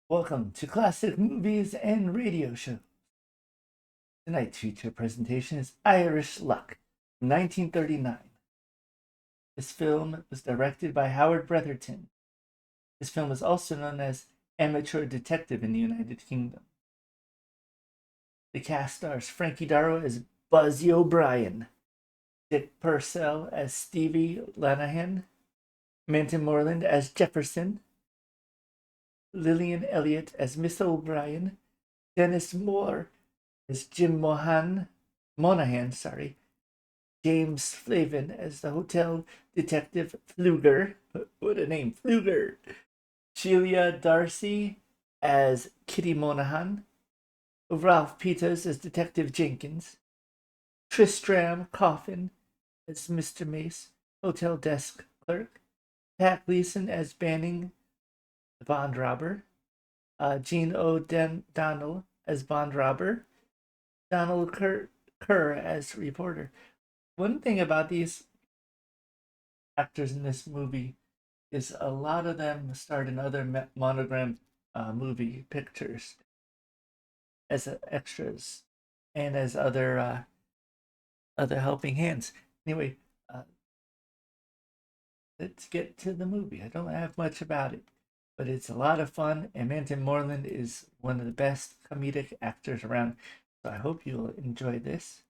Welcome to Classic Movies and Radio Show. Tonight's feature presentation is Irish Luck from 1939. This film was directed by Howard Bretherton. This film is also known as Amateur Detective in the United Kingdom. The cast stars Frankie Darro as Buzzy O'Brien, Dick Purcell as Stevie Lanahan, Mantan Moreland as Jefferson, Lillian Elliott as Miss O'Brien, Dennis Moore as Jim Monahan, James Flavin as the hotel detective Fluger. What a name, Fluger. Sheila Darcy as Kitty Monahan, Ralph Peters as Detective Jenkins, Tristram Coffin as Mr. Mace, hotel desk clerk, Pat Gleason as Banning, the bond robber, Gene O'Donnell as bond robber, Donald Kerr as reporter. One thing about these actors in this movie is a lot of them starred in other monogram movie pictures as extras and as other helping hands. Anyway, let's get to the movie. I don't have much about it, but it's a lot of fun, and Mantan Moreland is one of the best comedic actors around, so I hope you'll enjoy this.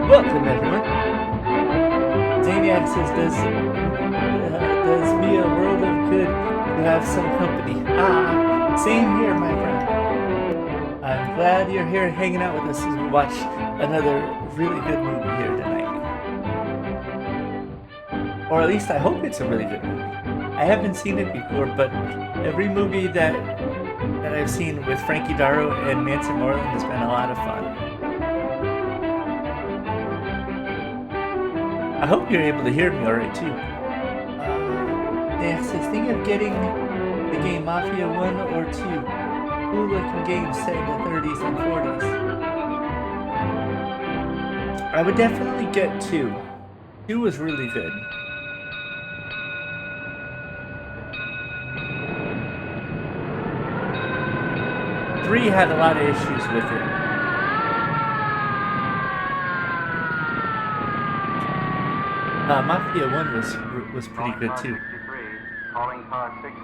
Welcome, everyone. Zaniac says, does me a world of good to have some company. Same here, my friend. I'm glad you're here hanging out with us as we watch another really good movie here tonight. Or at least I hope it's a really good movie. I haven't seen it before, but every movie that I've seen with Frankie Darro and Mantan Moreland has been a lot of fun. I hope you're able to hear me alright too. Dan says, think of getting the game Mafia 1 or 2. Cool looking games set in the 30s and 40s. I would definitely get 2. 2 was really good. Three had a lot of issues with it. Mafia 1 was pretty good too. Calling car 63.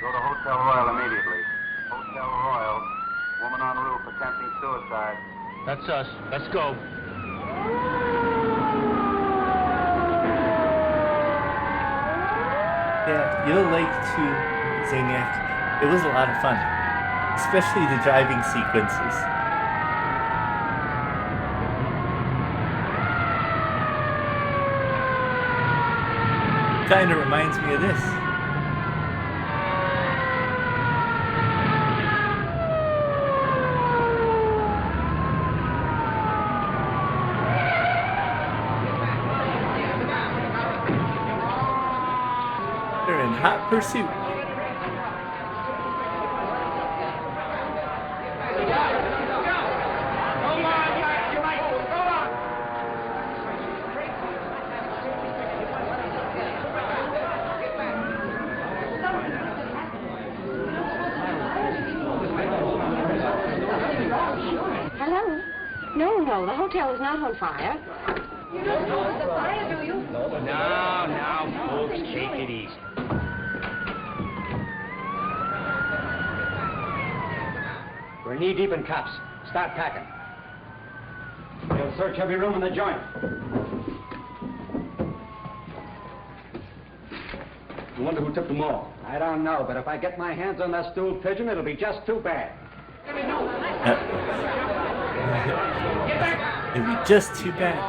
Go to Hotel Royal immediately. Hotel Royal. Woman on roof attempting suicide. That's us. Let's go. Yeah, you'll like to Zaniac. It was a lot of fun, especially the driving sequences. Kind of reminds me of this. They're in hot pursuit. No, the hotel is not on fire. You don't know it's a fire, do you? Now, folks, take it easy. We're knee-deep in cops. Start packing. We'll search every room in the joint. I wonder who took them all. I don't know, but if I get my hands on that stool pigeon, it'll be just too bad. It'd be just too bad.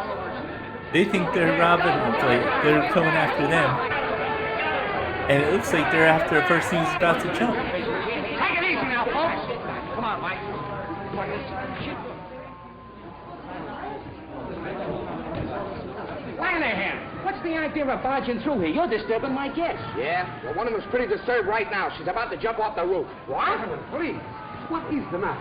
They think they're robbing the place. They're coming after them. And it looks like they're after a person who's about to jump. Take it easy now, folks. Come on, Mike. Lanahan, what's What's the idea of barging through here? You're disturbing my guests. Yeah? Well, one of them's pretty disturbed right now. She's about to jump off the roof. What? Please. What is the matter?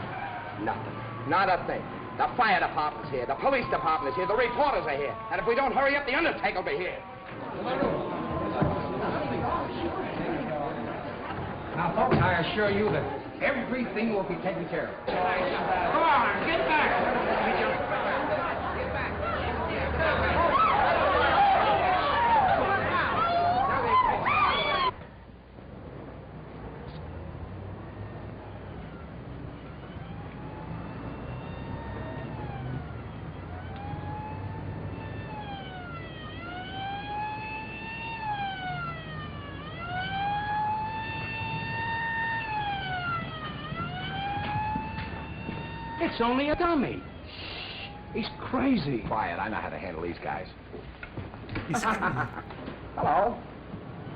Nothing. Not a thing. The fire department's here. The police department is here. The reporters are here. And if we don't hurry up, the undertaker will be here. Now, folks, I assure you that everything will be taken care of. Come on, get back. Get back. It's only a dummy. He's crazy. Quiet. I know how to handle these guys. He's Hello.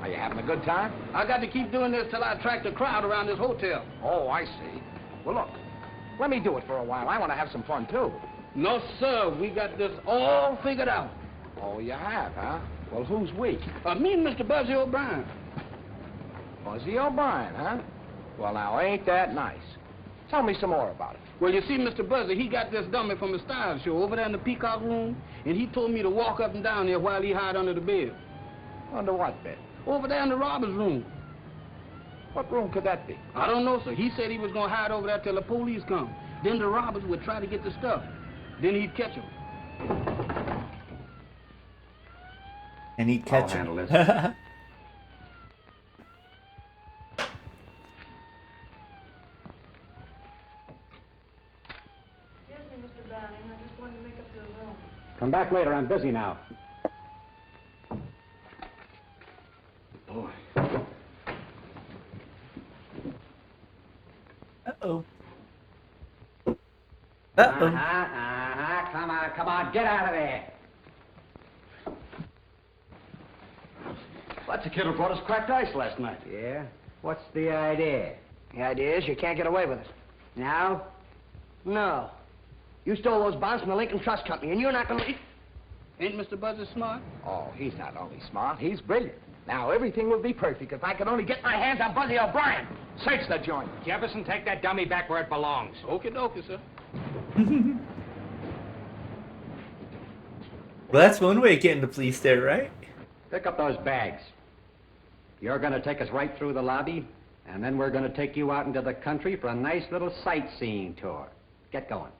Are you having a good time? I got to keep doing this till I attract a crowd around this hotel. Oh, I see. Well, look. Let me do it for a while. I want to have some fun, too. No, sir. We got this all figured out. Oh, you have, huh? Well, who's we? Me and Mr. Buzzy O'Brien. Buzzy O'Brien, huh? Well, now, ain't that nice? Tell me some more about it. Well, you see, Mr. Buzzy, he got this dummy from the style show over there in the Peacock Room, and he told me to walk up and down there while he hide under the bed. Under what bed? Over there in the robber's room. What room could that be? I don't know, sir. He said he was going to hide over there till the police come. Then the robbers would try to get the stuff. Then he'd catch them. and he'd catch I'll him. handle this. Come back later. I'm busy now. Boy. Uh-oh. Come on, get out of there. That's the kid who brought us cracked ice last night. Yeah? What's the idea? The idea is you can't get away with it. Now? No. You stole those bonds from the Lincoln Trust Company, and you're not going to... Ain't Mr. Buzzy smart? Oh, he's not only smart, he's brilliant. Now, everything will be perfect if I can only get my hands on Buzzy O'Brien. Search the joint. Jefferson, take that dummy back where it belongs. Okie dokie, sir. Well, that's one way of getting the police there, right? Pick up those bags. You're going to take us right through the lobby, and then we're going to take you out into the country for a nice little sightseeing tour. Get going.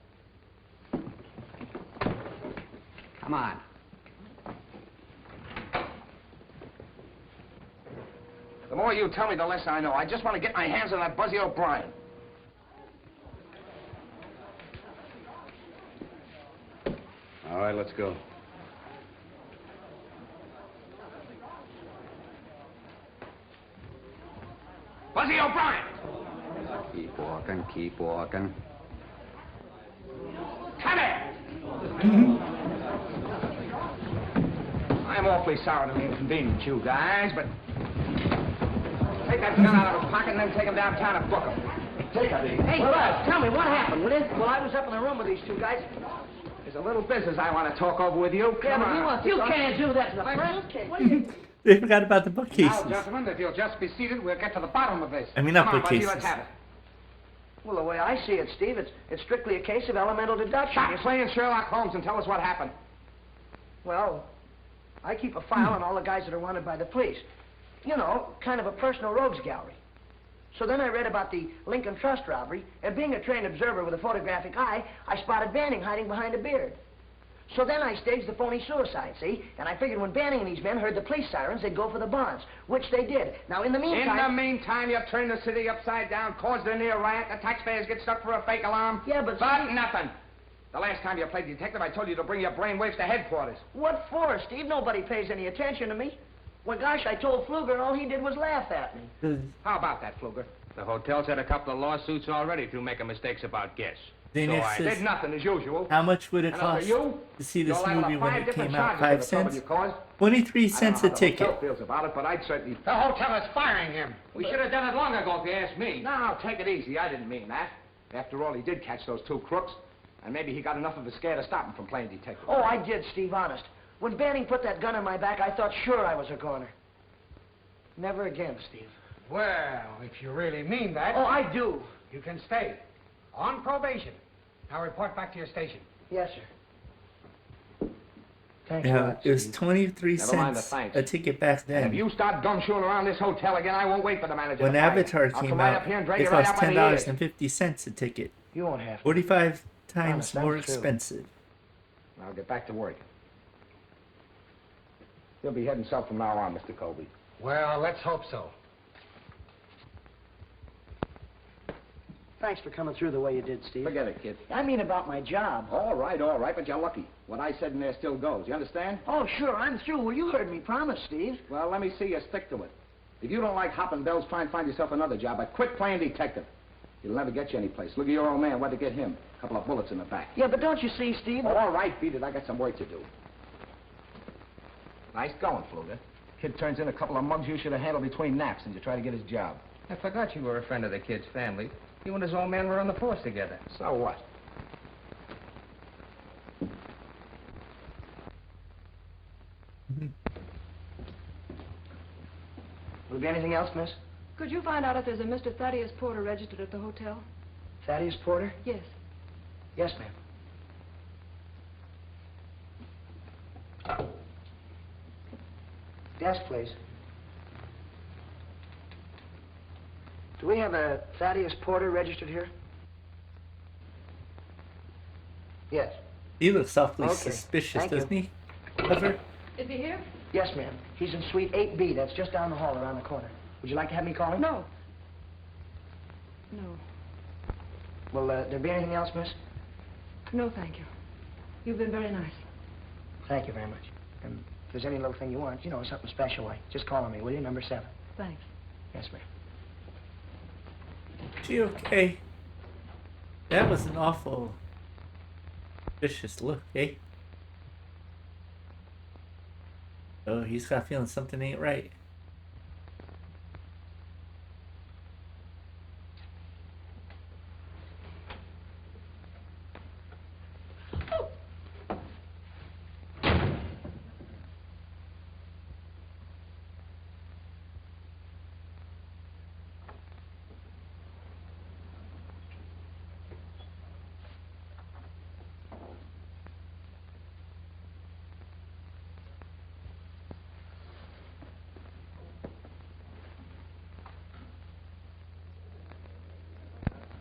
Come on. The more you tell me, the less I know. I just want to get my hands on that Buzzy O'Brien. All right, let's go. Buzzy O'Brien! Keep walking, keep walking. Come here! I'm awfully sorry to inconvenience you guys, but... Take that gun out of his pocket and then take him downtown and book him. Take it easy. Hey, Buzz, tell me, what happened, will you? Well, I was up in the room with these two guys. There's a little business I want to talk over with you. Come on. You can't do that to the press. What are you... They forgot about the Now, bookcases. gentlemen, if you'll just be seated, we'll get to the bottom of this. I mean, not Come on, Buzzy, bookcases. let's have it. Well, the way I see it, Steve, it's strictly a case of elemental deduction. Stop playing Sherlock Holmes and tell us what happened. Well, I keep a file on all the guys that are wanted by the police. You know, kind of a personal rogues gallery. So then I read about the Lincoln Trust robbery, and being a trained observer with a photographic eye, I spotted Banning hiding behind a beard. So then I staged the phony suicide, see? And I figured when Banning and these men heard the police sirens, they'd go for the bonds, which they did. Now, in the meantime... In the meantime, you've turned the city upside down, caused a near riot, the taxpayers get stuck for a fake alarm. Yeah, but... But nothing. The last time you played detective, I told you to bring your brainwaves to headquarters. What for, Steve? Nobody pays any attention to me. Well, gosh, I told Fluger, and all he did was laugh at me. How about that, Fluger? The hotel's had a couple of lawsuits already through making mistakes about guests. Then So it I says, Did nothing, as usual. how much would it And as for cost you, to see this you're liable to movie when 5 it different came out? charges for 5 the trouble cents? you caused. 23 cents a I don't know how the ticket. hotel feels about it, but I'd certainly... The hotel is firing him. We should have done it long ago, if you ask me. No, take it easy. I didn't mean that. After all, he did catch those 2 crooks, and maybe he got enough of a scare to stop him from playing detective. Oh, I did, Steve, honest. When Banning put that gun on my back, I thought sure I was a goner. Never again, Steve. Well, if you really mean that... Oh, I do. You can stay. On probation. Now report back to your station. Yes, sir. Thanks a Yeah, lot, it was Steve. 23 Never mind the cents thanks. a ticket back And if then. you start gumshoeing around this hotel again, I won't wait for the manager When to fire you. Avatar I'll came come right out, up here and drag it you right cost out by the ears. $10.50 a ticket. You won't have to. 45 times Honest, more that's true. expensive. I'll get back to work. He'll be heading south from now on, Mr. Colby. Well, let's hope so. Thanks for coming through the way you did, Steve. Forget it, kid. I mean about my job. All right, but you're lucky. What I said in there still goes. You understand? Oh, sure, I'm through. Well, you heard me promise, Steve. Well, let me see you stick to it. If you don't like hopping bells, try and find yourself another job, but quit playing detective. It'll never get you anyplace. Look at your old man. What'd it get him? A couple of bullets in the back. Yeah, but don't you see, Steve? Oh, all right, beat it. I got some work to do. Nice going, Fluger. Kid turns in a couple of mugs you should have handled between naps, and you try to get his job. I forgot you were a friend of the kid's family. You and his old man were on the force together. So what? Will there be anything else, miss? Could you find out if there's a Mr. Thaddeus Porter registered at the hotel? Thaddeus Porter? Yes. Yes, ma'am. Desk, please. Do we have a Thaddeus Porter registered here? Yes. He looks awfully Okay, suspicious, thank you. doesn't he? Lover? Is he here? Yes, ma'am. He's in suite 8B. That's just down the hall around the corner. Would you like to have me call him? No. No. Will there be anything else, miss? No, thank you. You've been very nice. Thank you very much. And if there's any little thing you want, you know, something special like, just call on me, will you? Number 7. Thanks. Yes, ma'am. She okay? That was an awful vicious look, eh? Oh, he's got a feeling something ain't right.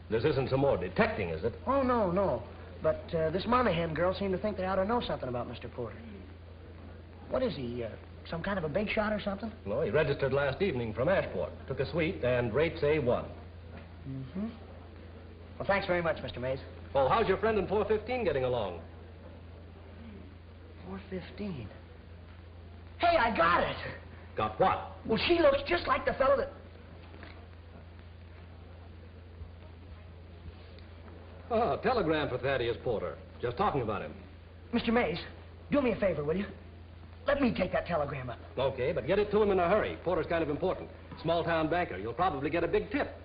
This isn't some more detecting, is it? Oh, no, no. But this Monahan girl seemed to think they ought to know something about Mr. Porter. What is he, some kind of a big shot or something? No, he registered last evening from Ashport. Took a suite and rates A1. Mm-hmm. Well, thanks very much, Mr. Mace. Oh, how's your friend in 415 getting along? 415. Hey, I got it! Got what? Well, she looks just like the fellow that... Oh, telegram for Thaddeus Porter. Just talking about him. Mr. Mace, do me a favor, will you? Let me take that telegram up. Okay, but get it to him in a hurry. Porter's kind of important. Small-town banker. You'll probably get a big tip.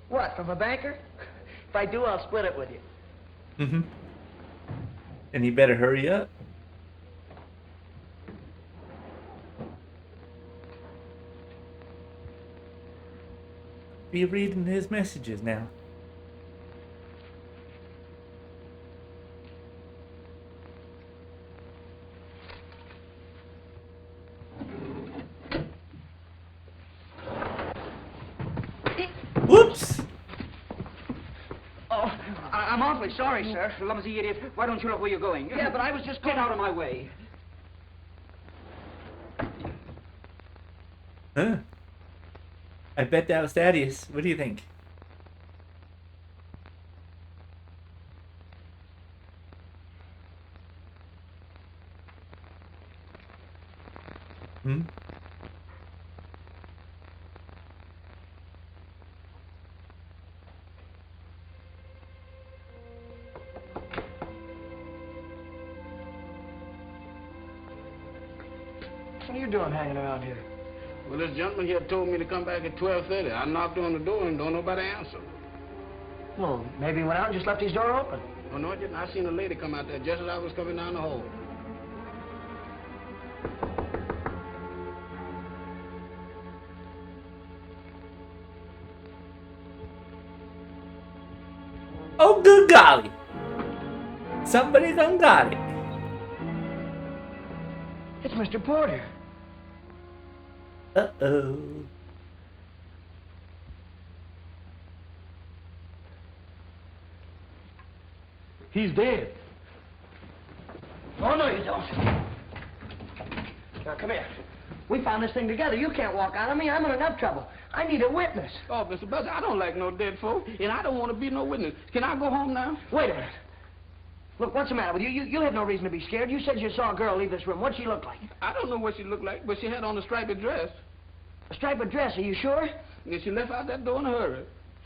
What, from a banker? If I do, I'll split it with you. Mm-hmm. And he better hurry up. Be reading his messages now. Whoops! Oh, I'm awfully sorry, sir. Clumsy idiot. Why don't you look where you're going? Yeah, but I was just Get going... out of my way. Huh? I bet that was Thaddeus. What do you think? Hmm? What are you doing hanging around here? Well, this gentleman here told me to come back at 12:30. I knocked on the door and don't nobody answer. Well, maybe he went out and just left his door open. Oh, no, I didn't. I seen a lady come out there just as I was coming down the hall. Oh, good golly. Somebody done got it. It's Mr. Porter. Uh-oh. He's dead. Oh, no, you don't. Now, come here. We found this thing together. You can't walk out on me. I'm in enough trouble. I need a witness. Oh, Mr. Buzzy, I don't like no dead folk, and I don't want to be no witness. Can I go home now? Wait a minute. Look, what's the matter with you? You have no reason to be scared. You said you saw a girl leave this room. What'd she look like? I don't know what she looked like, but she had on a striped dress. A striped dress, are you sure? And she left out that door in a hurry.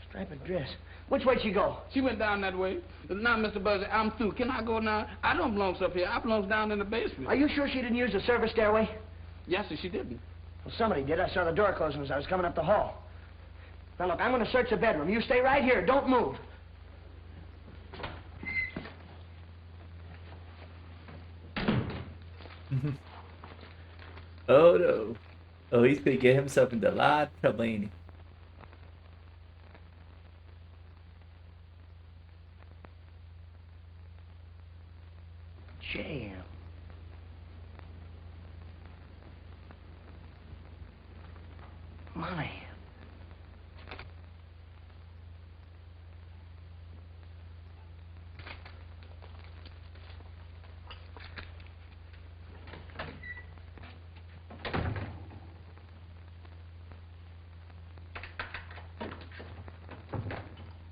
Striped dress. Which way'd she go? She went down that way. Now, Mr. Buzzy, I'm through. Can I go now? I don't belong up here. I belong down in the basement. Are you sure she didn't use the service stairway? Yes, sir, she didn't. Well, somebody did. I saw the door closing as I was coming up the hall. Now, look, I'm going to search the bedroom. You stay right here. Don't move. Oh, no. Oh, he's gonna get himself into a lot of trouble, ain't he? Jam. Money.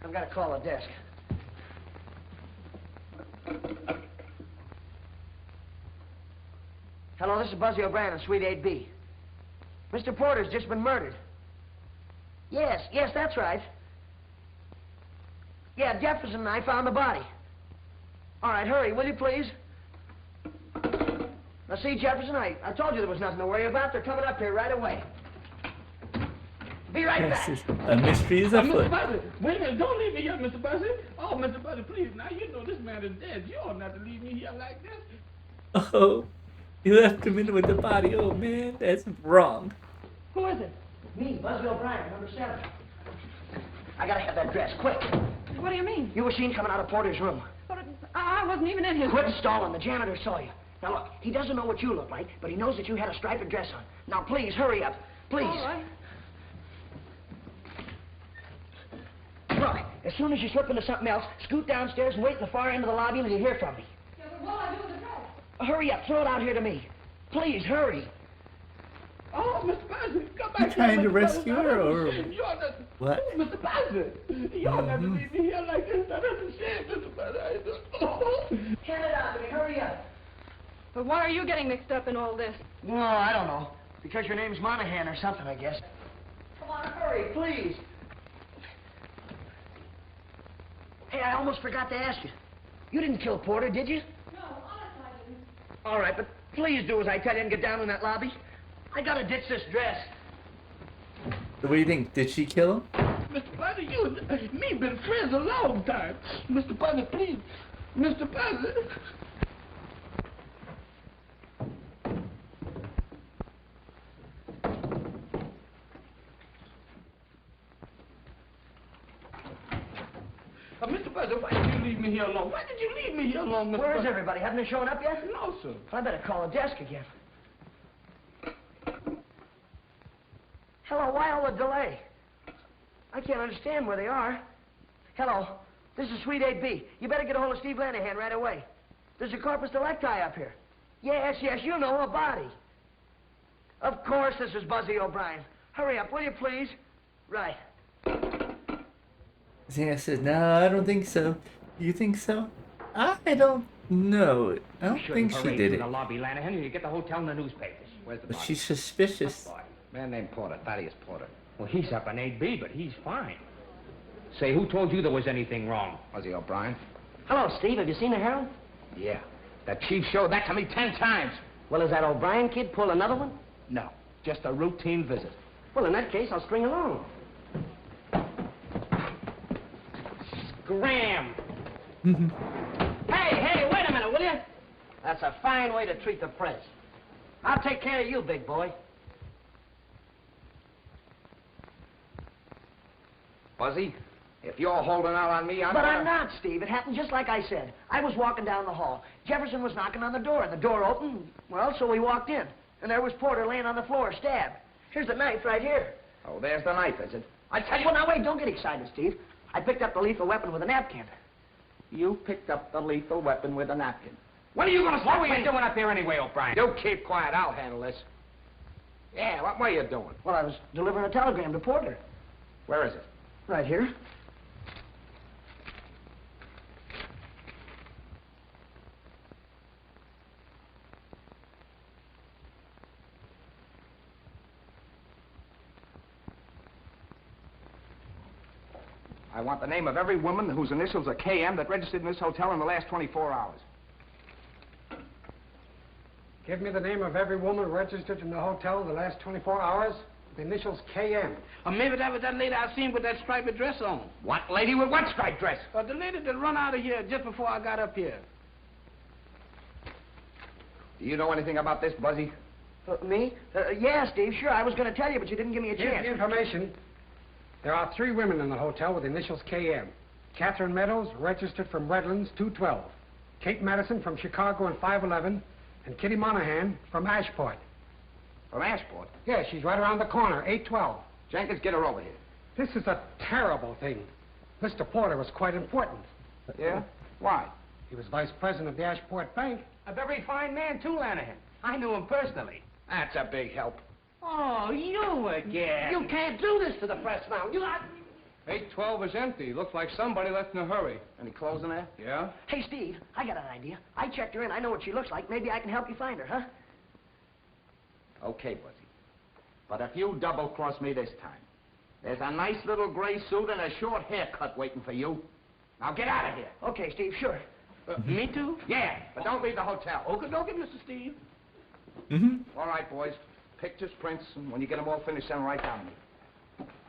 I've got to call the desk. Hello, this is Buzzy O'Brien in Suite 8B. Mr. Porter's just been murdered. Yes, that's right. Yeah, Jefferson and I found the body. All right, hurry, will you please? Now, see, Jefferson, I told you there was nothing to worry about. They're coming up here right away. Be right back. A mystery is afoot. Mr. Buzzy, wait a minute. Don't leave me here, Mr. Buzzy. Oh, Mr. Buzzy, please. Now, you know this man is dead. You ought not to leave me here like this. Oh, you left him in with the body. Oh, man, that's wrong. Who is it? Me, Buzzy O'Brien, number 7. I gotta have that dress, quick. What do you mean? You were seen coming out of Porter's room. But I wasn't even in his... Quit stalling. The janitor saw you. Now, look, he doesn't know what you look like, but he knows that you had a striped dress on. Now, please, hurry up. Please. All right. Look, as soon as you slip into something else, scoot downstairs and wait at the far end of the lobby until you hear from me. Yeah, but what do I do with the dress? Hurry up. Throw it out here to me. Please, hurry. Oh, Mr. Buzzy, come back. You trying to Mr. rescue Buzzy. her, or You ought not... what? Oh, Mr. Buzzy, you ought not to leave me here like this. Now, that's a shame, Mr. Buzzy. Hand it out to me. Hurry up. But why are you getting mixed up in all this? No, I don't know. Because your name's Monahan or something, I guess. Come on, hurry, please. Hey, I almost forgot to ask you. You didn't kill Porter, did you? No, honestly, I didn't. All right, but please do as I tell you and get down in that lobby. I gotta ditch this dress. What do you think? Did she kill him? Mr. Buzzy, you and me been friends a long time. Mr. Buzzy, please. Mr. Buzzy. Mr. Buzzy, why did you leave me here alone? Why did you leave me here alone, Mr. Where is Buzzy? everybody? Haven't they shown up yet? No, sir. I better call the desk again. Hello, why all the delay? I can't understand where they are. Hello, this is Suite 8B. You better get a hold of Steve Lanahan right away. There's a corpus delicti up here. Yes, you know, a body. Of course, this is Buzzy O'Brien. Hurry up, will you please? Right. Zana says, no, I don't think so. You think so? I don't know. I don't think she did in it. the lobby, Lanahan, and you get the hotel in the newspapers. Where's the But body? she's suspicious. Boy, man named Porter, Thaddeus Porter. Well, he's up in 8B, but he's fine. Say, who told you there was anything wrong? Buzzy O'Brien? Hello, Steve. Have you seen the Herald? Yeah. That chief showed that to me 10 times. Well, is that O'Brien kid pull another one? No, just a routine visit. Well, in that case, I'll string along. Scram! Hey, wait a minute, will you? That's a fine way to treat the press. I'll take care of you, big boy. Buzzy, If you're holding out on me, I'm not, Steve. It happened just like I said. I was walking down the hall. Jefferson was knocking on the door, and the door opened. Well, so we walked in. And there was Porter laying on the floor, stabbed. Here's the knife right here. Oh, there's the knife, is it? I tell you... Well, now, wait, don't get excited, Steve. I picked up the lethal weapon with a napkin. You picked up the lethal weapon with a napkin. When are you going to stop? What were you doing up here anyway, O'Brien? You keep quiet. I'll handle this. Yeah, what were you doing? Well, I was delivering a telegram to Porter. Where is it? Right here. I want the name of every woman whose initials are KM that registered in this hotel in the last 24 hours. Give me the name of every woman registered in the hotel in the last 24 hours. The initials KM. Or maybe that was that lady I seen with that striped dress on. What lady with what striped dress? The lady that run out of here just before I got up here. Do you know anything about this, Buzzy? Me? Yeah, Steve, sure. I was going to tell you, but you didn't give me a Here's chance. the information. There are 3 women in the hotel with initials KM. Catherine Meadows, registered from Redlands, 212. Kate Madison from Chicago and 511. And Kitty Monahan from Ashport. From Ashport? Yeah, she's right around the corner, 812. Jenkins, get her over here. This is a terrible thing. Mr. Porter was quite important. Yeah? Why? He was vice president of the Ashport Bank. A very fine man, too, Lanahan. I knew him personally. That's a big help. Oh, you again. You can't do this to the press now. 812 is empty. Looks like somebody left in a hurry. Any clothes in there? Yeah? Hey, Steve, I got an idea. I checked her in. I know what she looks like. Maybe I can help you find her, huh? Okay, Buzzy. But if you double-cross me this time, there's a nice little gray suit and a short haircut waiting for you. Now get out of here. Okay, Steve, sure. Me too? Yeah, but don't leave the hotel. Okay, Mr. Steve. All right, boys. Pictures, prints, and when you get them all finished, send them right down to me.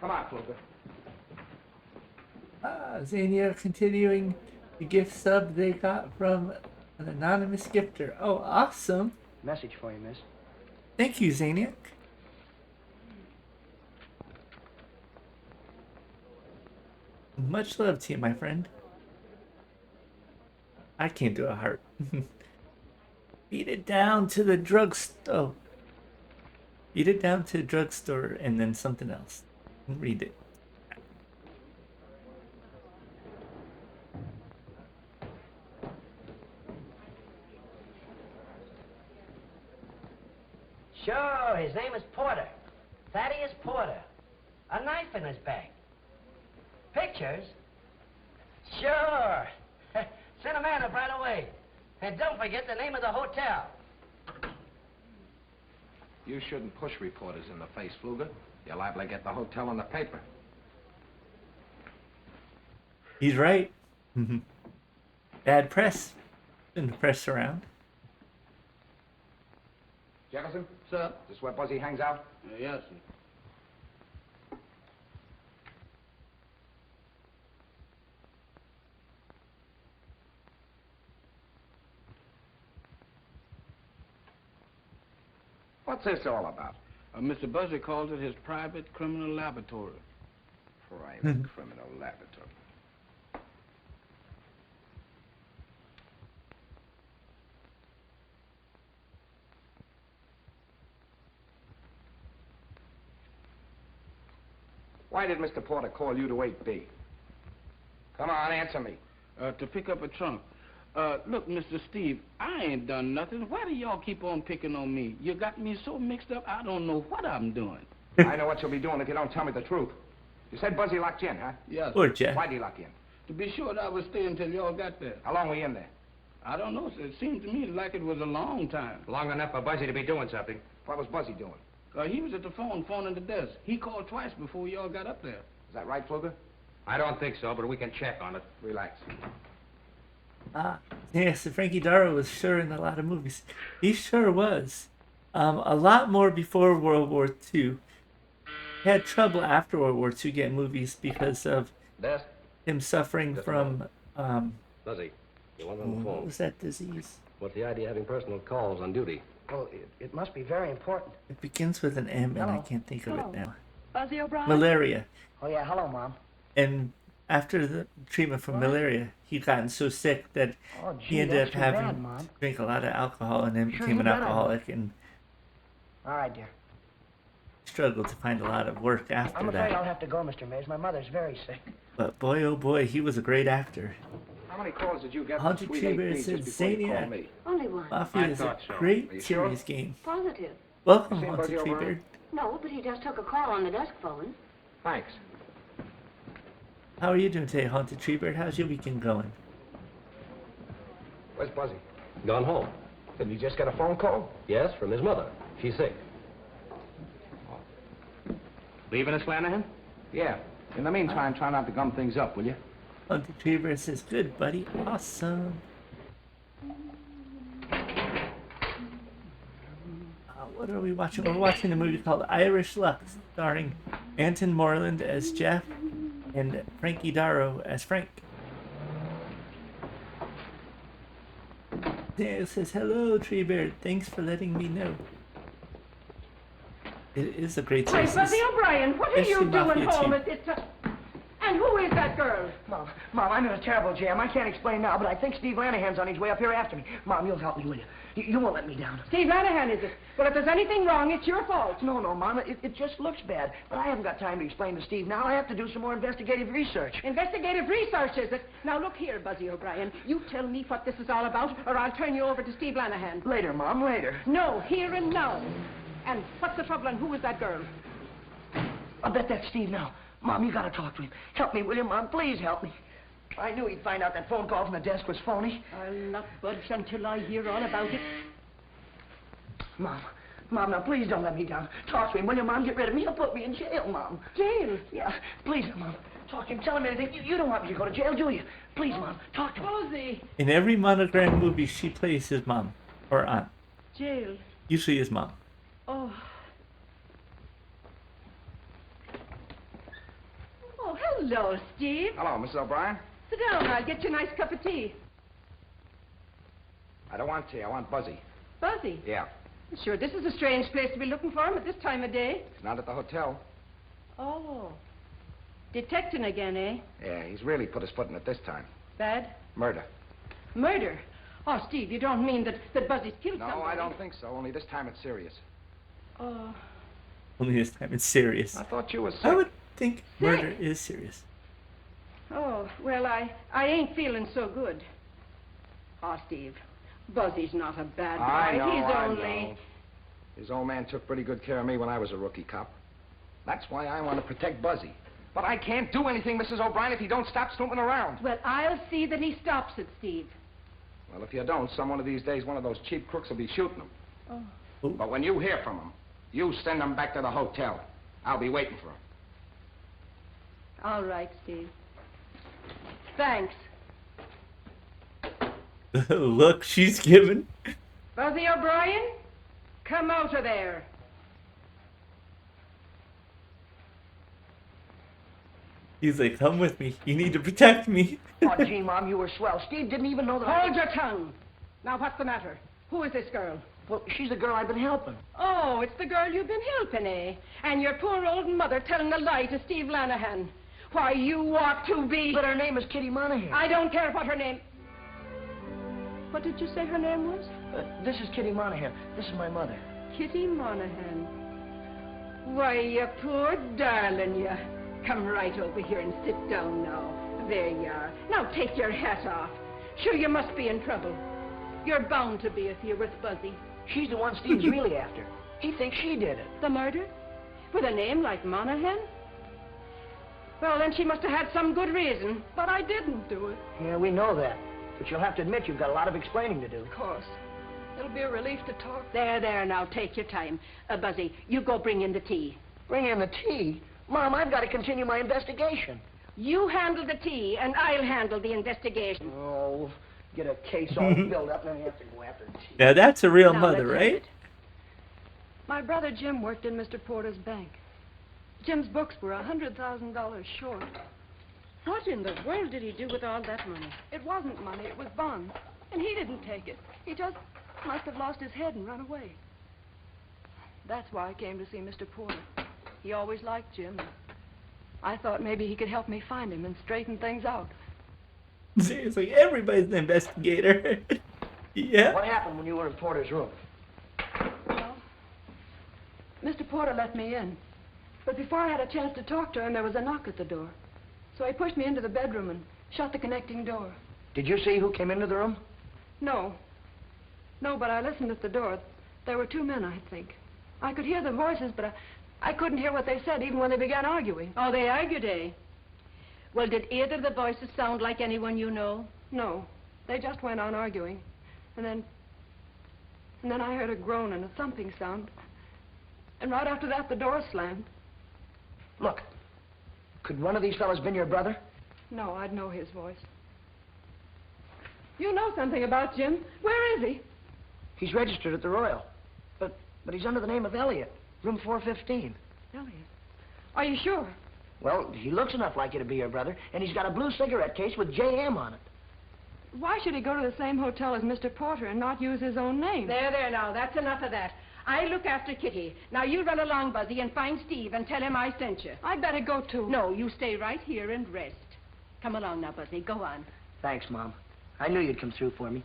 Come on, Fluger. Xenia continuing the gift sub they got from an anonymous gifter. Oh, awesome. Message for you, miss. Thank you, Xenia. Much love to you, my friend. I can't do a heart. Beat it down to the drugstore. Oh. Beat it down to the drugstore and then something else. Read it. Sure, his name is Porter. Thaddeus Porter. A knife in his bag. Pictures? Sure. Send a man up right away. And don't forget the name of the hotel. You shouldn't push reporters in the face, Fluger. You're liable to get the hotel on the paper. He's right. Bad press. Didn't press around. Jefferson? Sir? Is this where Buzzy hangs out? Yes, sir. What's this all about? Mr. Buzzy calls it his private criminal laboratory. Private criminal laboratory. Why did Mr. Porter call you to 8B? Come on, answer me. To pick up a trunk. Look, Mr. Steve, I ain't done nothing. Why do y'all keep on picking on me? You got me so mixed up, I don't know what I'm doing. I know what you'll be doing if you don't tell me the truth. You said Buzzy locked you in, huh? Yes. Or Jeff. Why'd he lock you in? To be sure that I would stay until y'all got there. How long were you in there? I don't know, sir. It seemed to me like it was a long time. Long enough for Buzzy to be doing something. What was Buzzy doing? He was at the phoning the desk. He called twice before y'all got up there. Is that right, Fluger? I don't think so, but we can check on it. Relax. Yes, Frankie Darro was sure in a lot of movies. He sure was. A lot more before World War II. He had trouble after World War II getting movies because of Desk. him suffering from, Buzzy, you want on the what phone. was that disease? What's the idea of having personal calls on duty? Well, it must be very important. It begins with an M and I Hello. can't think of it now. Buzzy O'Brien? Malaria. Oh, yeah, hello, Mom. And after the treatment for malaria, he'd gotten so sick that Oh, gee, he ended that's up too having bad, Mom. to drink a lot of alcohol and then Sure, became you an bet I will. alcoholic and All right, dear. struggled to find a lot of work I'm after afraid that. I'll have to go, Mr. Mays. My mother's very sick. But boy, oh boy, he was a great actor. How many calls did you get? Haunted Sweet Tree Bear 8B said just before you Zania. called me? Only one. Mafia is a thought so. Are great you sure? serious game. Positive. Welcome, You seen Haunted Buzzy Tree O'Brien? Bear. No, but he just took a call on the desk phone. Thanks. How are you doing today, Haunted Tree Bird? How's your weekend going? Where's Buzzy? Gone home. Did he just get a phone call? Yes, from his mother. She's sick. Leaving us, Lanahan? Yeah. In the meantime, try not to gum things up, will you? Haunted Tree Bird says, good, buddy. Awesome. What are we watching? We're watching a movie called Irish Luck, starring Mantan Moreland as Jeff and Frankie Darro as Frank. Daniel says, hello, Tree Bird. Thanks for letting me know. It is a great Why, series. Buzzy O'Brien, what are Especially you doing Mafia home too. at this time? And who is that girl? Mom, I'm in a terrible jam. I can't explain now, but I think Steve Lanahan's on his way up here after me. Mom, you'll help me, will you? You won't let me down. Steve Lanahan, is it? Well, if there's anything wrong, it's your fault. No, Mom, it just looks bad. But I haven't got time to explain to Steve now. I have to do some more investigative research. Investigative research, is it? Now, look here, Buzzy O'Brien. You tell me what this is all about, or I'll turn you over to Steve Lanahan. Later, Mom, later. No, here and now. And what's the trouble, and who is that girl? I'll bet that's Steve now. Mom, you gotta talk to him. Help me, will you, Mom? Please help me. I knew he'd find out that phone call from the desk was phony. I'll not budge until I hear all about it. Mom, now please don't let me down. Talk to him, will you, Mom? Get rid of me. He'll put me in jail, Mom. Jail? Yeah, please, Mom. Talk to him. Tell him anything. You don't want me to go to jail, do you? Please, Mom. Talk to him. Buzzy. In every Monogram movie, she plays his mom or aunt. Jail. Usually his mom. Oh. Oh, hello, Steve. Hello, Mrs. O'Brien. Sit down. I'll get you a nice cup of tea. I don't want tea. I want Buzzy. Buzzy? Yeah. Sure, this is a strange place to be looking for him at this time of day. He's not at the hotel. Oh. Detecting again, eh? Yeah, he's really put his foot in it this time. Bad? Murder. Murder? Oh, Steve, you don't mean that Buzzy's killed No, somebody? I don't think so. Only this time it's serious. Oh. Only this time it's serious. I thought you were sick. I would think murder is serious. Oh, well, I ain't feeling so good. Oh, Steve, Buzzy's not a bad boy. I know, He's I only... know. His old man took pretty good care of me when I was a rookie cop. That's why I want to protect Buzzy. But I can't do anything, Mrs. O'Brien, if you don't stop snooping around. Well, I'll see that he stops it, Steve. Well, if you don't, some one of these days, one of those cheap crooks will be shooting him. Oh. But when you hear from him, you send him back to the hotel. I'll be waiting for him. All right, Steve. Thanks. The look she's given. Buzzy O'Brien, come out of there. He's like, come with me. You need to protect me. Oh, gee, Mom, you were swell. Steve didn't even know that Hold your tongue. Now, what's the matter? Who is this girl? Well, she's the girl I've been helping. Oh, it's the girl you've been helping, eh? And your poor old mother telling a lie to Steve Lanahan. Why, you ought to be... But her name is Kitty Monahan. I don't care what her name... What did you say her name was? This is Kitty Monahan. This is my mother. Kitty Monahan. Why, you poor darling, you. Come right over here and sit down now. There you are. Now take your hat off. Sure, you must be in trouble. You're bound to be if you're with Buzzy. She's the one Steve's really after. He thinks she did it. The murder? With a name like Monahan? Well, then she must have had some good reason. But I didn't do it. Yeah, we know that. But you'll have to admit you've got a lot of explaining to do. Of course. It'll be a relief to talk. There, now, take your time. Buzzy, you go bring in the tea. Bring in the tea? Mom, I've got to continue my investigation. You handle the tea, and I'll handle the investigation. Oh, get a case all filled up, and then you have to go after the tea. Now that's a real Now, mother, let's right? have it. My brother Jim worked in Mr. Porter's bank. Jim's books were $100,000 short. What in the world did he do with all that money? It wasn't money, it was bonds. And he didn't take it. He just must have lost his head and run away. That's why I came to see Mr. Porter. He always liked Jim. I thought maybe he could help me find him and straighten things out. Seriously, everybody's an investigator. Yeah. What happened when you were in Porter's room? Well, Mr. Porter let me in. But before I had a chance to talk to him, there was a knock at the door. So he pushed me into the bedroom and shut the connecting door. Did you see who came into the room? No. No, but I listened at the door. There were 2 men, I think. I could hear the voices, but I couldn't hear what they said even when they began arguing. Oh, they argued, eh? Well, did either of the voices sound like anyone you know? No. They just went on arguing. And then I heard a groan and a thumping sound. And right after that, the door slammed. Look, could one of these fellas been your brother? No, I'd know his voice. You know something about Jim. Where is he? He's registered at the Royal. But he's under the name of Elliott, room 415. Elliott? Are you sure? Well, he looks enough like you to be your brother, and he's got a blue cigarette case with JM on it. Why should he go to the same hotel as Mr. Porter and not use his own name? There, now, that's enough of that. I look after Kitty. Now, you run along, Buzzy, and find Steve and tell him I sent you. I'd better go, too. No, you stay right here and rest. Come along now, Buzzy. Go on. Thanks, Mom. I knew you'd come through for me.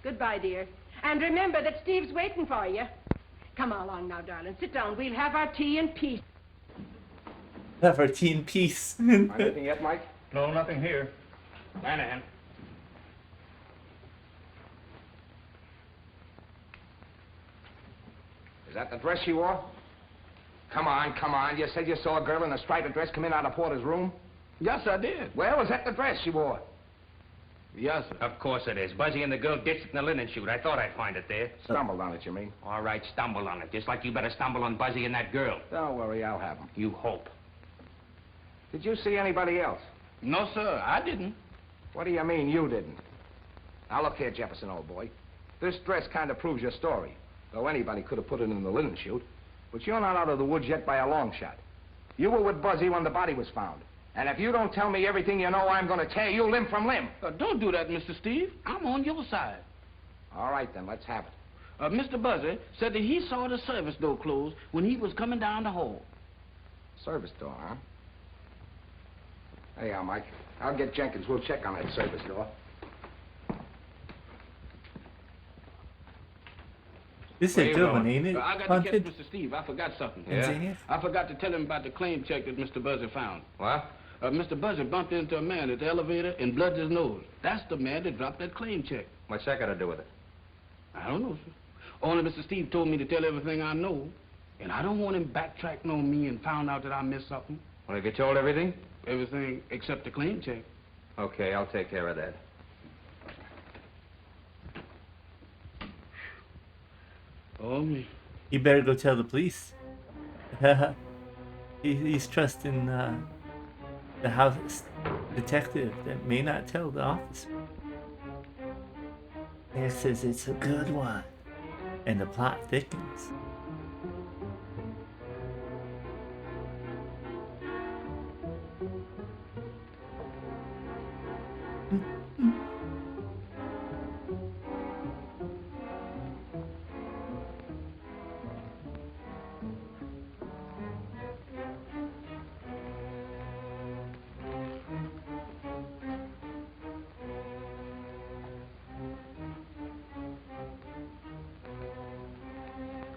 Goodbye, dear. And remember that Steve's waiting for you. Come along now, darling. Sit down. We'll have our tea in peace. Have our tea in peace. Anything yet, Mike? No, nothing here. Lanahan. Is that the dress she wore? Come on. You said you saw a girl in a striped dress come in out of Porter's room? Yes, I did. Well, is that the dress she wore? Yes, sir. Of course it is. Buzzy and the girl ditched it in the linen chute. I thought I'd find it there. Stumbled on it, you mean? All right, stumble on it. Just like you better stumble on Buzzy and that girl. Don't worry, I'll have them. You hope. Did you see anybody else? No, sir, I didn't. What do you mean you didn't? Now, look here, Jefferson, old boy. This dress kind of proves your story. Though anybody could have put it in the linen chute. But you're not out of the woods yet by a long shot. You were with Buzzy when the body was found. And if you don't tell me everything you know, I'm going to tear you limb from limb. Don't do that, Mr. Steve. I'm on your side. All right, then, let's have it. Mr. Buzzy said that he saw the service door close when he was coming down the hall. Service door, huh? Hey, Mike. I'll get Jenkins. We'll check on that service door. This is a good one, ain't it? I got to catch Mr. Steve. I forgot something. Yeah? I forgot to tell him about the claim check that Mr. Buzzy found. What? Mr. Buzzy bumped into a man at the elevator and bludgeoned his nose. That's the man that dropped that claim check. What's that got to do with it? I don't know, sir. Only Mr. Steve told me to tell everything I know. And I don't want him backtracking on me and found out that I missed something. Well, have you told everything? Everything except the claim check. Okay, I'll take care of that. Oh, me. You better go tell the police. He's trusting the house detective that may not tell the officer. He says it's a good one, and the plot thickens.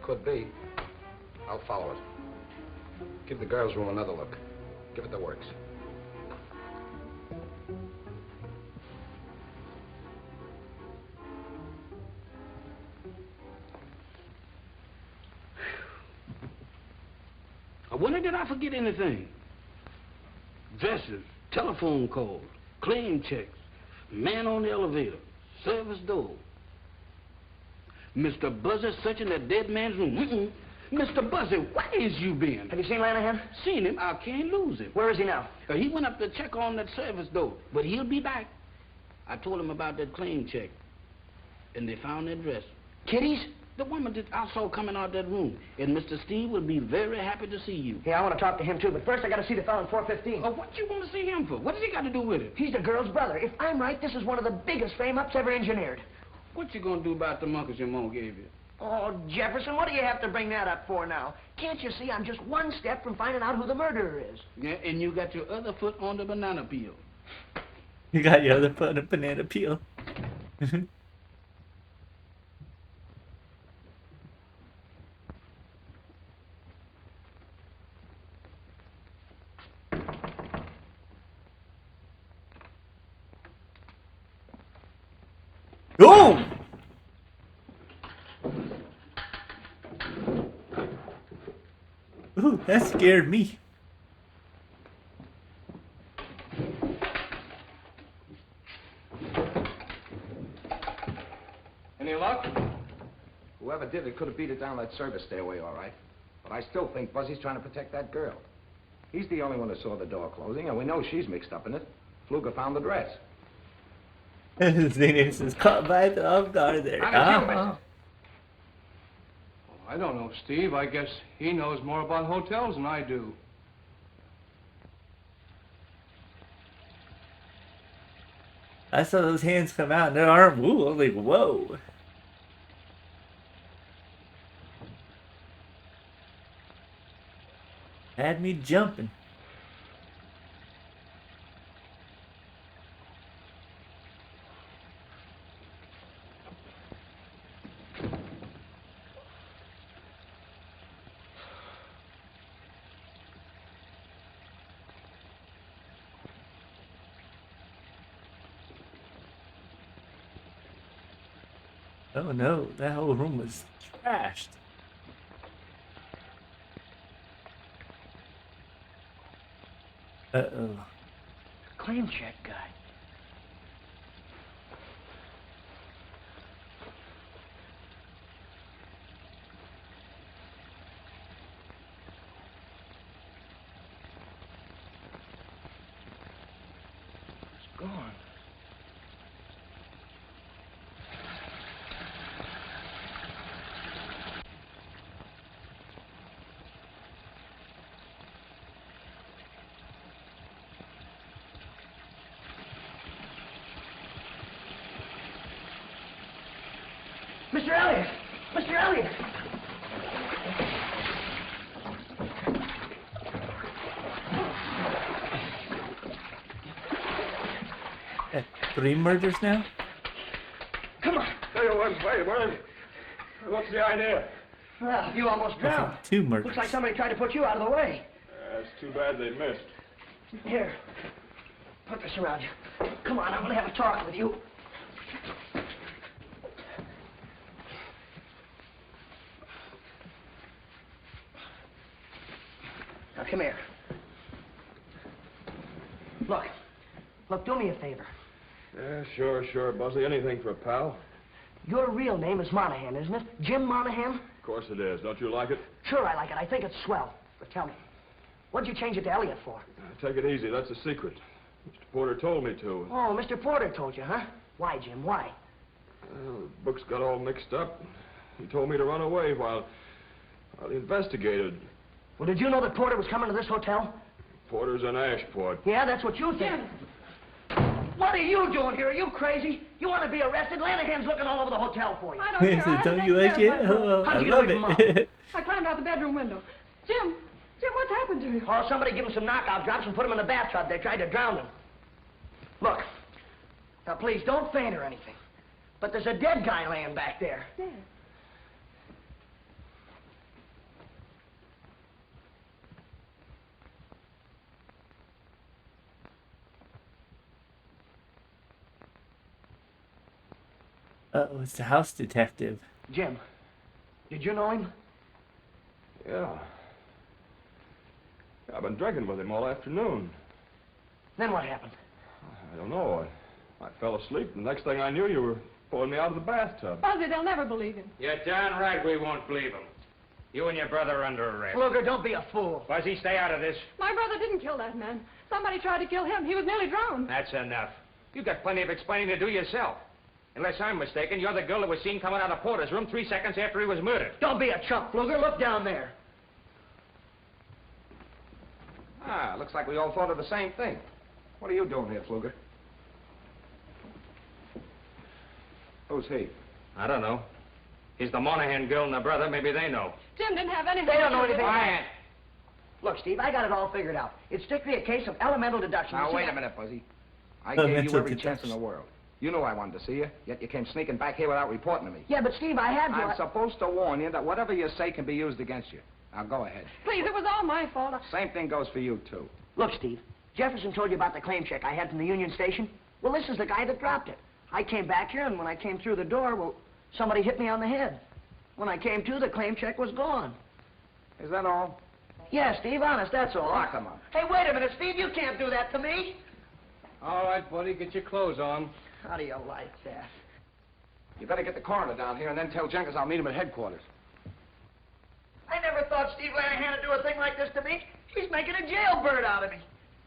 Could be. I'll follow it. Give the girls' room another look. Give it the works. When did I forget anything? Dresses, telephone calls, claim checks, man on the elevator, service door. Mr. Buzzy searching that dead man's room. Mr. Buzzy, where is you been? Have you seen Lanahan? Seen him. I can't lose him. Where is he now? He went up to check on that service door, but he'll be back. I told him about that claim check, and they found that dress. Kitty's? The woman that I saw coming out that room. And Mr. Steve will be very happy to see you. Yeah, I want to talk to him, too, but first I got to see the fellow in 415. Oh, what you want to see him for? What has he got to do with it? He's the girl's brother. If I'm right, this is one of the biggest frame-ups ever engineered. What you gonna do about the monkeys your mom gave you? Oh, Jefferson, what do you have to bring that up for now? Can't you see I'm just one step from finding out who the murderer is? Yeah, and you got your other foot on the banana peel. You got your other foot on a banana peel. Oh! Ooh, that scared me. Any luck? Whoever did it could have beat it down that service stairway, all right. But I still think Buzzy's trying to protect that girl. He's the only one who saw the door closing, and we know she's mixed up in it. Fluger found the dress. This is caught by the off guard there. I don't know, Steve. I guess he knows more about hotels than I do. I saw those hands come out and their arm, ooh, I was like, whoa. Had me jumping. Oh no, that whole room was trashed. Uh-oh. Claim check guy. It's gone. Mr. Elliott! Mr. Elliott! Three murders now? Come on! Wait. What's the idea? Well, you almost drowned. Two murders. Looks like somebody tried to put you out of the way. It's too bad they missed. Here. Put this around you. Come on, I'm going to have a talk with you. Now, come here. Look, do me a favor. Yeah, sure, Buzzy. Anything for a pal. Your real name is Monahan, isn't it? Jim Monahan? Of course it is. Don't you like it? Sure, I like it. I think it's swell. But tell me, what'd you change it to Elliott for? Take it easy. That's a secret. Mr. Porter told me to. Oh, Mr. Porter told you, huh? Why, Jim? Why? Well, the books got all mixed up. He told me to run away while he investigated. Well, did you know that Porter was coming to this hotel? Porter's in Ashport. Yeah, that's what you think. Jim! What are you doing here? Are you crazy? You want to be arrested? Lanahan's looking all over the hotel for you. I don't care. Don't you like it? Oh, I love it. I climbed out the bedroom window. Jim, what's happened to you? Oh, somebody give him some knockout drops and put him in the bathtub. They tried to drown him. Look, now please don't faint or anything. But there's a dead guy laying back there. Dead? Uh-oh, it's the house detective. Jim, did you know him? Yeah. I've been drinking with him all afternoon. Then what happened? I don't know. I fell asleep, and the next thing I knew, you were pulling me out of the bathtub. Buzzy, they'll never believe him. You're darn right we won't believe him. You and your brother are under arrest. Fluger, don't be a fool. Buzzy, stay out of this. My brother didn't kill that man. Somebody tried to kill him. He was nearly drowned. That's enough. You've got plenty of explaining to do yourself. Unless I'm mistaken, you're the girl that was seen coming out of Porter's room 3 seconds after he was murdered. Don't be a chump, Fluger. Look down there. Ah, looks like we all thought of the same thing. What are you doing here, Fluger? Who's he? I don't know. He's the Monahan girl and her brother. Maybe they know. Jim didn't have anything. They don't know to do with anything. it. Quiet. Look, Steve, I got it all figured out. It's strictly a case of elemental deduction. Now, You see, wait a minute, Buzzy. I gave you Elemental every chance in the world. You knew I wanted to see you, yet you came sneaking back here without reporting to me. Yeah, but Steve, I had to. I'm supposed to warn you that whatever you say can be used against you. Now, go ahead. Please, it was all my fault. Same thing goes for you, too. Look, Steve, Jefferson told you about the claim check I had from the Union Station. Well, this is the guy that dropped it. I came back here, and when I came through the door, well, somebody hit me on the head. When I came to, the claim check was gone. Is that all? Yeah, Steve, honest, that's all. Lock him up. Hey, wait a minute, Steve, you can't do that to me. All right, buddy, get your clothes on. How do you like that? You better get the coroner down here and then tell Jenkins I'll meet him at headquarters. I never thought Steve Lanahan would do a thing like this to me. He's making a jailbird out of me.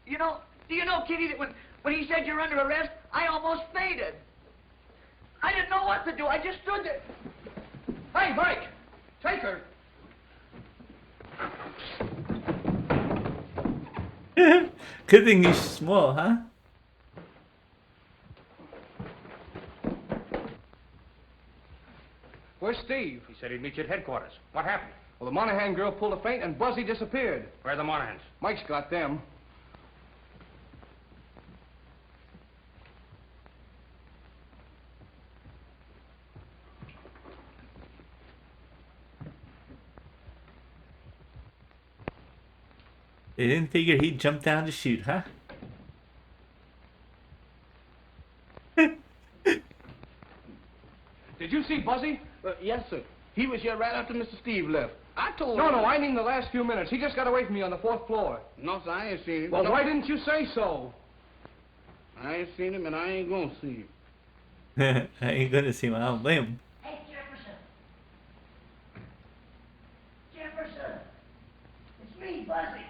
You know, do you know, Kitty, that when he said you're under arrest, I almost fainted. I didn't know what to do. I just stood there. Hey, Mike, take her. Good thing he's small, huh? Where's Steve? He said he'd meet you at headquarters. What happened? Well, the Monahan girl pulled a feint and Buzzy disappeared. Where are the Monahans? Mike's got them. They didn't figure he'd jump down to shoot, huh? Did you see Buzzy? Yes, sir. He was here right after Mr. Steve left. I told him. No, I mean the last few minutes. He just got away from me on the 4th floor. No, sir, I ain't seen him. Well, No. why didn't you say so? I ain't seen him, and I ain't gonna see him. I ain't gonna see him. I don't blame him. Hey, Jefferson. Jefferson. It's me, Buzzy.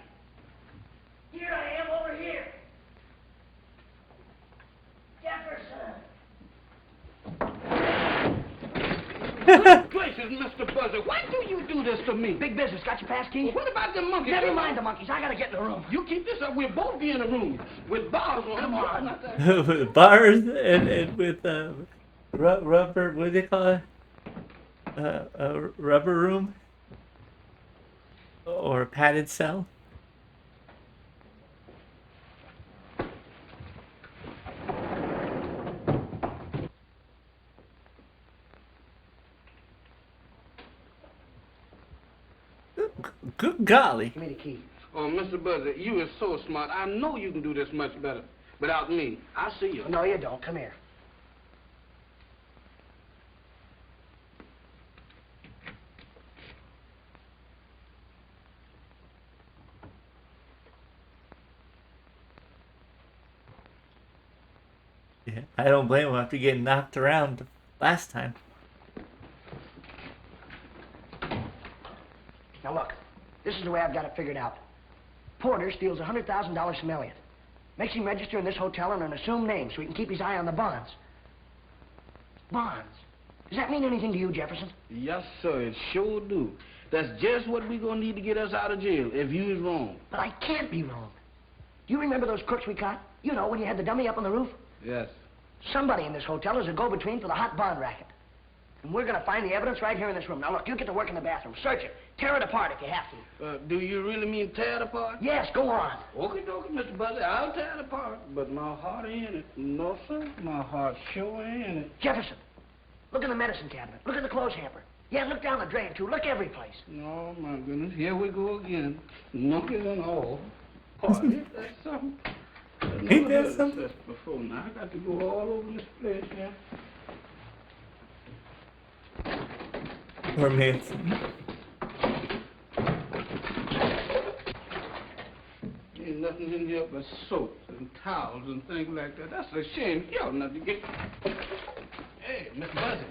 Here I am over here. Jefferson. Good gracious, Mr. Buzzy, why do you do this to me? Big business. Got your pass key? What about the monkeys? Never mind the monkeys. I gotta get in the room. You keep this up, we'll both be in the room with bars on. Come on. With bars and with rubber, what do they call it? A rubber room? Or a padded cell? Good golly. Give me the key. Oh, Mr. Buzzy, you is so smart. I know you can do this much better without me. I'll see you. No, you don't. Come here. Yeah, I don't blame him after getting knocked around last time. Now, look. This is the way I've got it figured out. Porter steals $100,000 from Elliott. Makes him register in this hotel under an assumed name so he can keep his eye on the bonds. Bonds? Does that mean anything to you, Jefferson? Yes, sir, it sure do. That's just what we gonna need to get us out of jail if you is wrong. But I can't be wrong. Do you remember those crooks we caught? You know, when you had the dummy up on the roof? Yes. Somebody in this hotel is a go-between for the hot bond racket. And we're gonna find the evidence right here in this room. Now, look, you get to work in the bathroom. Search it. Tear it apart if you have to. Do you really mean tear it apart? Yes, go on. Okay, Mr. Buzzy, I'll tear it apart. But my heart ain't in it. No, sir, my heart sure ain't in it. Jefferson, look in the medicine cabinet. Look in the clothes hamper. Yeah, look down the drain, too. Look every place. Oh, my goodness, here we go again. Monkeys and all. Oh, ain't that something? Ain't that something? Before now, I got to go all over this place now. Or Manson. Ain't nothing in here but soaps and towels and things like that. That's a shame. You ought not to get... Hey, Mr. Buzzy,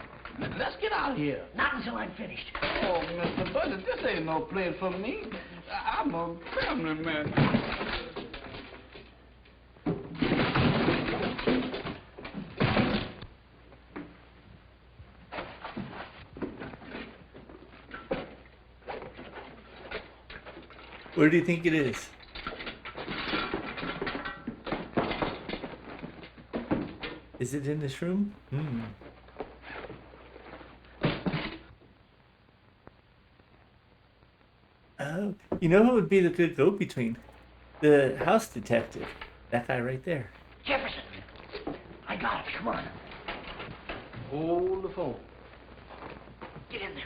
let's get out of here. Not until I'm finished. Oh, Mr. Buzzy, this ain't no place for me. I'm a family man. Where do you think it is? Is it in this room? Oh, you know who would be the good go-between? The house detective. That guy right there. Jefferson! I got it. Come on. Hold the phone. Get in there.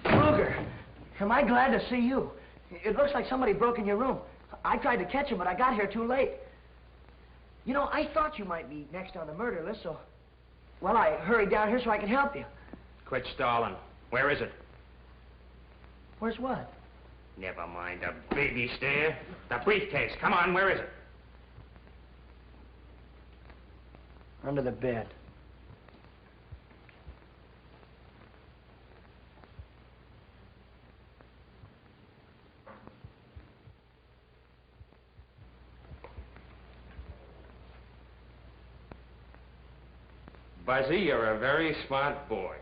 Fluger, am I glad to see you? It looks like somebody broke in your room. I tried to catch him, but I got here too late. You know, I thought you might be next on the murder list, so... Well, I hurried down here so I could help you. Quit stalling. Where is it? Where's what? Never mind a baby stare. The briefcase. Come on, where is it? Under the bed. Buzzy, you're a very smart boy.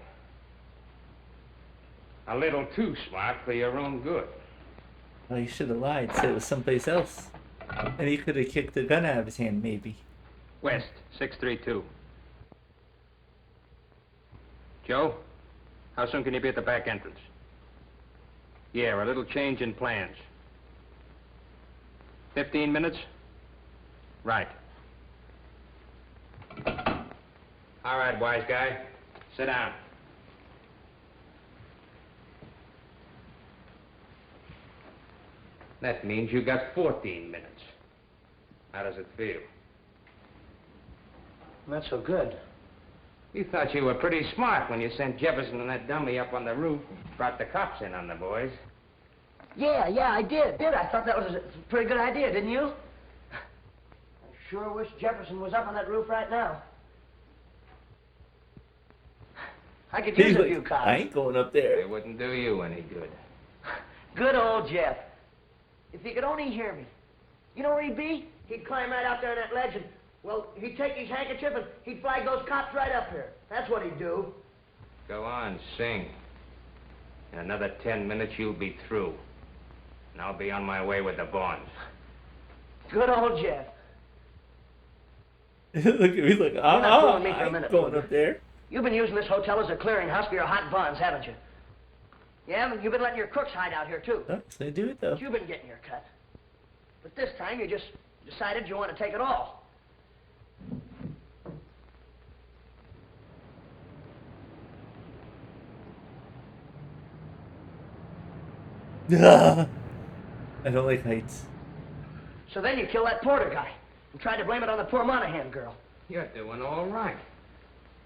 A little too smart for your own good. Well, he should have lied, said it was someplace else. And he could have kicked the gun out of his hand, maybe. West, 632. Joe, how soon can you be at the back entrance? Yeah, a little change in plans. 15 minutes? Right. All right, wise guy. Sit down. That means you got 14 minutes. How does it feel? Not so good. You thought you were pretty smart when you sent Jefferson and that dummy up on the roof and brought the cops in on the boys. Yeah, I did. I thought that was a pretty good idea, didn't you? I sure wish Jefferson was up on that roof right now. I could use a few cops. I ain't going up there. It wouldn't do you any good. Good old Jeff. If he could only hear me. You know where he'd be? He'd climb right out there in that ledge and, well, he'd take his handkerchief and he'd flag those cops right up here. That's what he'd do. Go on, sing. In another 10 minutes, you'll be through. And I'll be on my way with the bonds. Good old Jeff. Look at me, look. I'm going up there. You've been using this hotel as a clearinghouse for your hot bonds, haven't you? Yeah, but you've been letting your crooks hide out here, too. Oh, so they do it, though. But you've been getting your cut. But this time, you just decided you want to take it all. I don't like heights. So then you kill that Porter guy and tried to blame it on the poor Monahan girl. You're doing all right.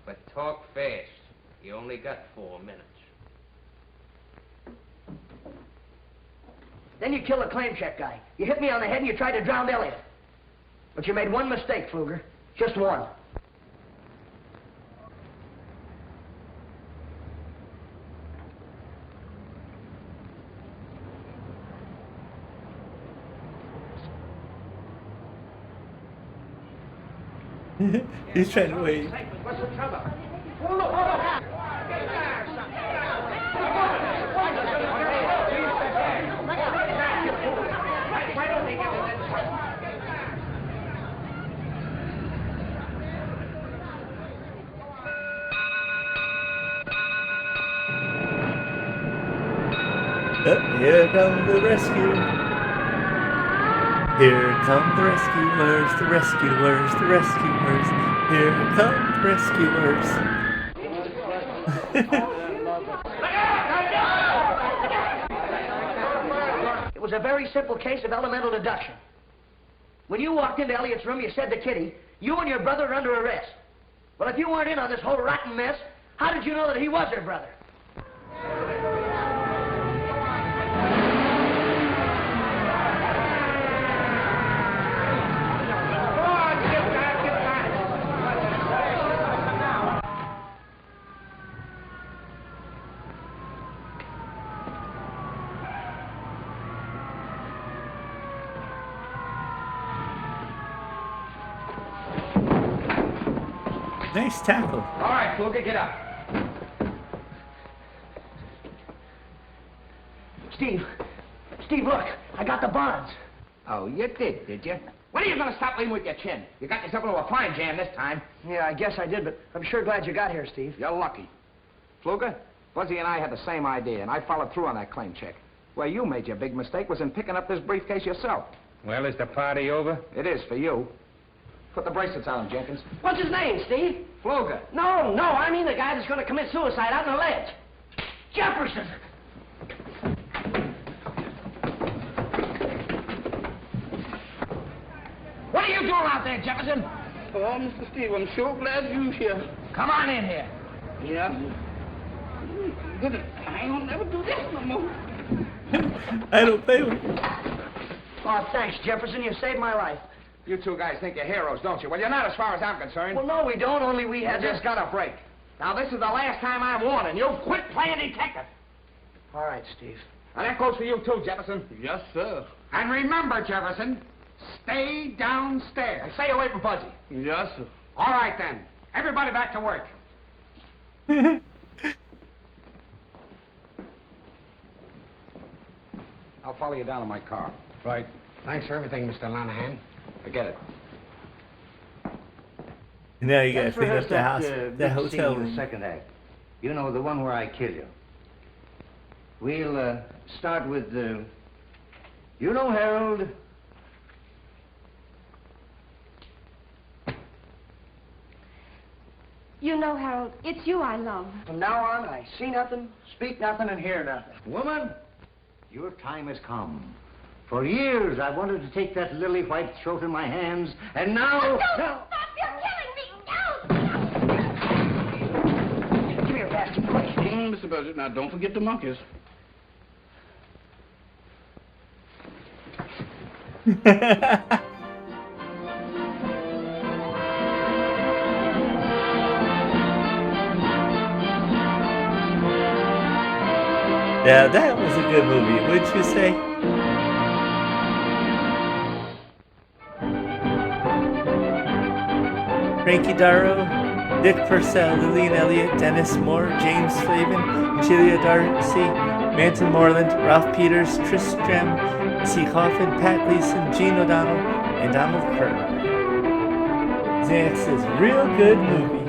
But talk fast. You only got 4 minutes. Then you kill the claim check guy. You hit me on the head and you tried to drown Elliott. But you made one mistake, Fluger. Just one. He's trying to wait. What's the trouble? Here come the rescue. Here come the rescuers, the rescuers, the rescuers. Here come the rescuers. It was a very simple case of elemental deduction. When you walked into Elliott's room, you said to Kitty, you and your brother are under arrest. Well, if you weren't in on this whole rotten mess, how did you know that he was her brother? Nice tackle. All right, Fluger, get up. Steve, look, I got the bonds. Oh, you did you? When are you going to stop leaning with your chin? You got yourself into a fine jam this time. Yeah, I guess I did, but I'm sure glad you got here, Steve. You're lucky. Fluger, Buzzy and I had the same idea, and I followed through on that claim check. Where you made your big mistake was in picking up this briefcase yourself. Well, is the party over? It is for you. Put the bracelets on him, Jenkins. What's his name, Steve? Fluger. No, I mean the guy that's going to commit suicide out on the ledge. Jefferson! What are you doing out there, Jefferson? Oh, Mr. Steve, I'm sure glad you're here. Come on in here. Yeah. Good. I ain't gonna never do this no more. I don't play with. Oh, thanks, Jefferson. You saved my life. You two guys think you're heroes, don't you? Well, you're not as far as I'm concerned. Well, no, we don't. Only we had You just got a break. Now, this is the last time I'm warning you. Quit playing detective. All right, Steve. And that goes for you, too, Jefferson. Yes, sir. And remember, Jefferson, stay downstairs. And stay away from Buzzy. Yes, sir. All right, then. Everybody back to work. I'll follow you down in my car. Right. Thanks for everything, Mr. Lanahan. Forget it. Now you gotta Let's clean rehearse up the house, that, the big hotel scene in room. the second act. You know, the one where I kill you. We'll start with, you know, Harold. You know, Harold, it's you I love. From now on, I see nothing, speak nothing, and hear nothing. Woman, your time has come. For years, I wanted to take that lily white throat in my hands, and now... Don't now... stop! You're killing me! Don't! Give me your basket, quick. Mr. Buzzy, now don't forget the monkeys. Yeah, that was a good movie, wouldn't you say? Frankie Darro, Dick Purcell, Lillian, Elliott, Dennis Moore, James Flavin, Sheila, Darcy, Mantan, Moreland, Ralph Peters, Tristram, C. Coffin, Pat Gleason, Gene O'Donnell, and Donald Kerr. This is a real good movie.